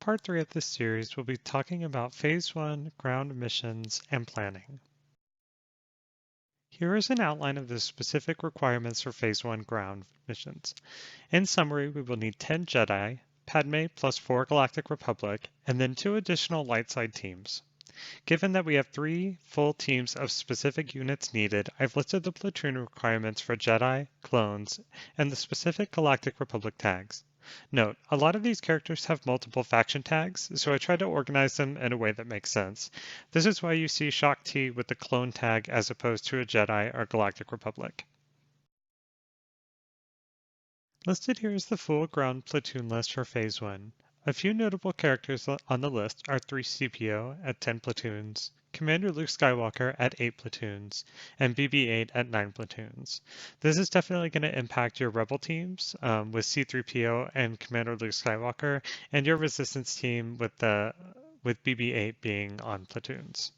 part 3 of this series, we'll be talking about Phase 1 ground missions and planning. Here is an outline of the specific requirements for Phase 1 ground missions. In summary, we will need 10 Jedi, Padme plus 4 Galactic Republic, and then 2 additional light side teams. Given that we have 3 full teams of specific units needed, I've listed the platoon requirements for Jedi, clones, and the specific Galactic Republic tags. Note, a lot of these characters have multiple faction tags, so I tried to organize them in a way that makes sense. This is why you see Shock T with the clone tag as opposed to a Jedi or Galactic Republic. Listed here is the full ground platoon list for Phase 1. A few notable characters on the list are 3CPO at 10 platoons, Commander Luke Skywalker at 8 platoons, and BB-8 at 9 platoons. This is definitely going to impact your Rebel teams with C-3PO and Commander Luke Skywalker, and your Resistance team with BB-8 being on platoons.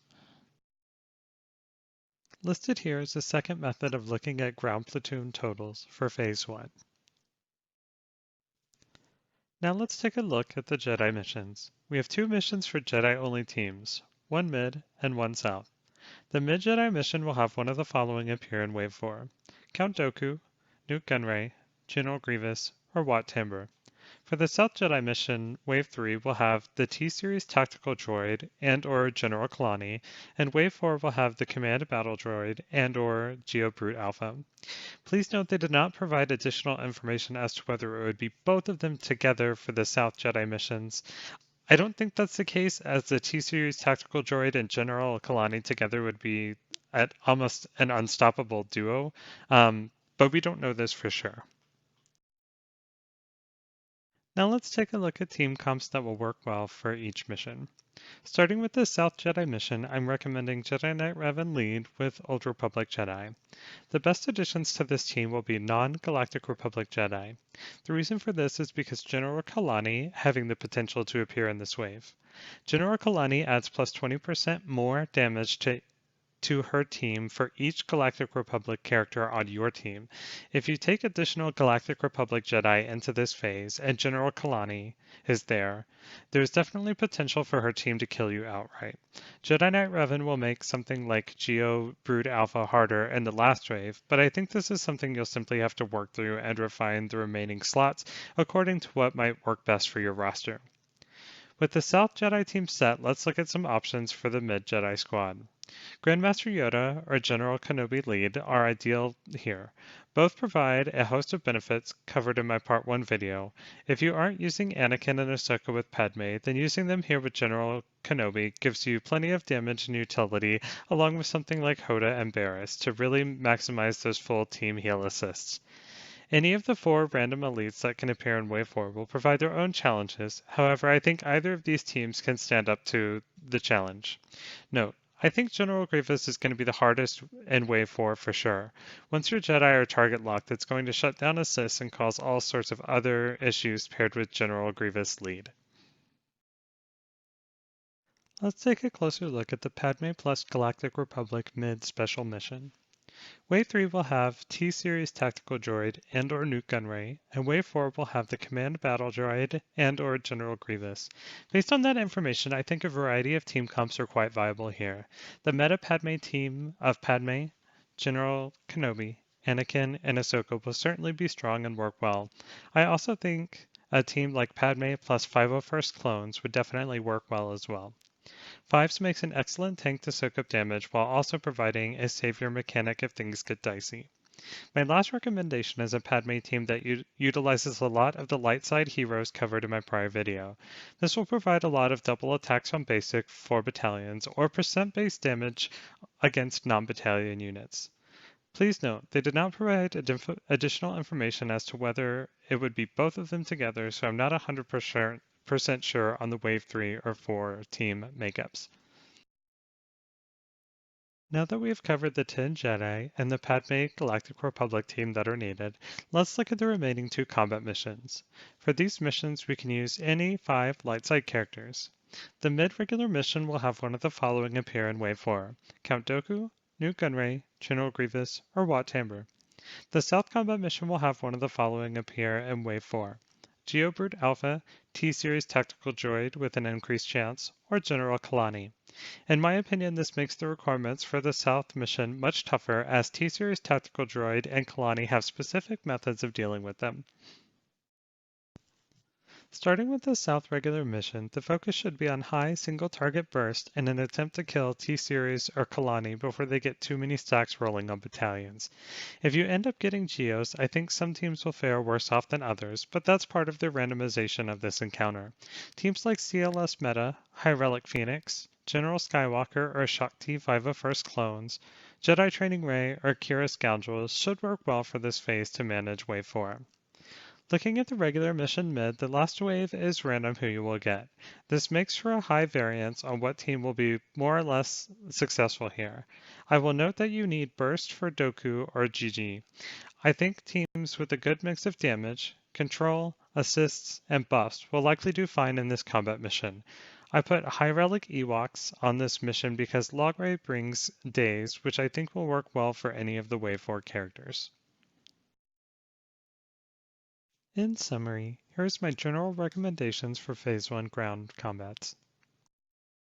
Listed here is the second method of looking at ground platoon totals for Phase 1. Now let's take a look at the Jedi missions. We have 2 missions for Jedi-only teams, one mid and one south. The mid Jedi mission will have one of the following appear in Wave 4. Count Dooku, Nute Gunray, General Grievous, or Wat Tambor. For the South Jedi mission, Wave 3 will have the T-Series Tactical Droid and or General Kalani, and Wave 4 will have the Command Battle Droid and or Geo Alpha. Please note they did not provide additional information as to whether it would be both of them together for the South Jedi missions. I don't think that's the case, as the T-Series Tactical Droid and General Kalani together would be at almost an unstoppable duo, but we don't know this for sure. Now let's take a look at team comps that will work well for each mission. Starting with the South Jedi mission, I'm recommending Jedi Knight Revan lead with Old Republic Jedi. The best additions to this team will be non-Galactic Republic Jedi. The reason for this is because General Kalani having the potential to appear in this wave. General Kalani adds plus 20% more damage to her team for each Galactic Republic character on your team. If you take additional Galactic Republic Jedi into this phase and General Kalani is there's definitely potential for her team to kill you outright. Jedi Knight Revan will make something like Geo Alpha harder in the last wave, but I think this is something you'll simply have to work through and refine the remaining slots according to what might work best for your roster. With the South Jedi team set, let's look at some options for the mid Jedi squad. Grandmaster Yoda or General Kenobi lead are ideal here. Both provide a host of benefits covered in my Part 1 video. If you aren't using Anakin and Ahsoka with Padme, then using them here with General Kenobi gives you plenty of damage and utility, along with something like Hoda and Barriss to really maximize those full team heal assists. Any of the 4 random elites that can appear in Wave 4 will provide their own challenges. However, I think either of these teams can stand up to the challenge. Note, I think General Grievous is going to be the hardest in Wave 4 for sure. Once your Jedi are target locked, it's going to shut down assists and cause all sorts of other issues paired with General Grievous lead. Let's take a closer look at the Padme plus Galactic Republic mid special mission. Wave 3 will have T-Series Tactical Droid and or Nute Gunray, and Wave 4 will have the Command Battle Droid and or General Grievous. Based on that information, I think a variety of team comps are quite viable here. The meta Padme team of Padme, General Kenobi, Anakin, and Ahsoka will certainly be strong and work well. I also think a team like Padme plus 501st clones would definitely work well as well. Fives makes an excellent tank to soak up damage while also providing a savior mechanic if things get dicey. My last recommendation is a Padme team that utilizes a lot of the light side heroes covered in my prior video. This will provide a lot of double attacks on basic 4 battalions or percent-based damage against non-battalion units. Please note, they did not provide additional information as to whether it would be both of them together, so I'm not 100% sure on the Wave 3 or 4 team makeups. Now that we have covered the 10 Jedi and the Padme Galactic Republic team that are needed, let's look at the remaining 2 combat missions. For these missions, we can use any 5 light side characters. The mid-regular mission will have one of the following appear in Wave 4, Count Dooku, Nute Gunray, General Grievous, or Wat Tambor. The South Combat mission will have one of the following appear in Wave 4, Geobrute Alpha, T-Series Tactical Droid with an increased chance, or General Kalani. In my opinion, this makes the requirements for the South mission much tougher as T-Series Tactical Droid and Kalani have specific methods of dealing with them. Starting with the South regular mission, the focus should be on high single target burst in an attempt to kill T-Series or Kalani before they get too many stacks rolling on battalions. If you end up getting Geos, I think some teams will fare worse off than others, but that's part of the randomization of this encounter. Teams like CLS Meta, High Relic Phoenix, General Skywalker or Shakti 501st clones, Jedi Training Ray or Kira Scoundrels should work well for this phase to manage Wave 4. Looking at the regular mission mid, the last wave is random who you will get. This makes for a high variance on what team will be more or less successful here. I will note that you need burst for Dooku or GG. I think teams with a good mix of damage, control, assists, and buffs will likely do fine in this combat mission. I put High Relic Ewoks on this mission because Logray brings days, which I think will work well for any of the Wave 4 characters. In summary, here's my general recommendations for Phase 1 ground combats.